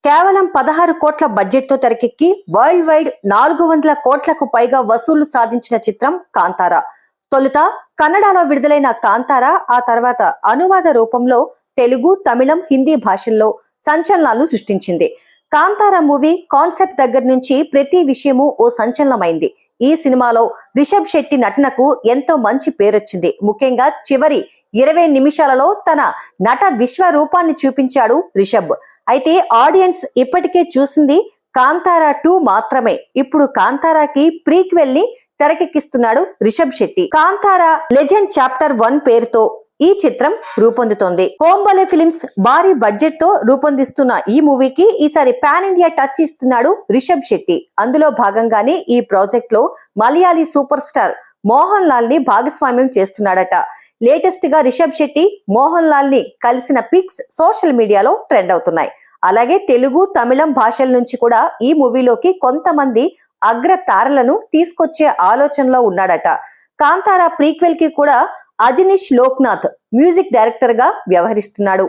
కేవలం 16 కోట్ల బడ్జెట్ తో తెరకెక్కి వరల్డ్ వైడ్ 400 కోట్లకు పైగా వసూళ్లు సాధించిన చిత్రం కాంతారా. తొలుత కన్నడలో విడుదలైన కాంతారా ఆ తర్వాత అనువాద రూపంలో తెలుగు, తమిళం, హిందీ భాషల్లో సంచలనాలు సృష్టించింది. కాంతారా మూవీ కాన్సెప్ట్ దగ్గర నుంచి ప్రతి విషయము ఓ సంచలనమైంది. ఈ సినిమాలో రిషబ్ శెట్టి నటనకు ఎంతో మంచి పేరొచ్చింది. ముఖ్యంగా చివరి 20 నిమిషాలలో తన నట విశ్వరూపాన్ని చూపించాడు రిషబ్. అయితే ఆడియన్స్ ఇప్పటికే చూసింది కాంతారా 2 మాత్రమే. ఇప్పుడు కాంతారాకి ప్రీక్వెల్ ని తెరకెక్కిస్తున్నాడు రిషబ్ శెట్టి. కాంతారా లెజెండ్ చాప్టర్ 1 పేరుతో ఈ చిత్రం రూపొందుతోంది. హోంబలే ఫిలిమ్స్ భారీ బడ్జెట్ తో రూపొందిస్తున్న ఈ మూవీకి ఈసారి పాన్ ఇండియా టచ్ ఇస్తున్నాడు రిషబ్ శెట్టి. అందులో భాగంగానే ఈ ప్రాజెక్ట్ లో మలయాళీ సూపర్ స్టార్ మోహన్ లాల్ ని భాగస్వామ్యం చేస్తున్నాడట. లేటెస్ట్ గా రిషబ్ శెట్టి మోహన్ లాల్ ని కలిసిన పిక్స్ సోషల్ మీడియాలో ట్రెండ్ అవుతున్నాయి. అలాగే తెలుగు, తమిళం భాషల నుంచి కూడా ఈ మూవీలోకి కొంతమంది అగ్ర తారలను తీసుకొచ్చే ఆలోచనలో ఉన్నాడట. కాంతారా ప్రీక్వెల్ కి కూడా అజనీష్ లోక్నాథ్ మ్యూజిక్ డైరెక్టర్ గా వ్యవహరిస్తున్నాడు.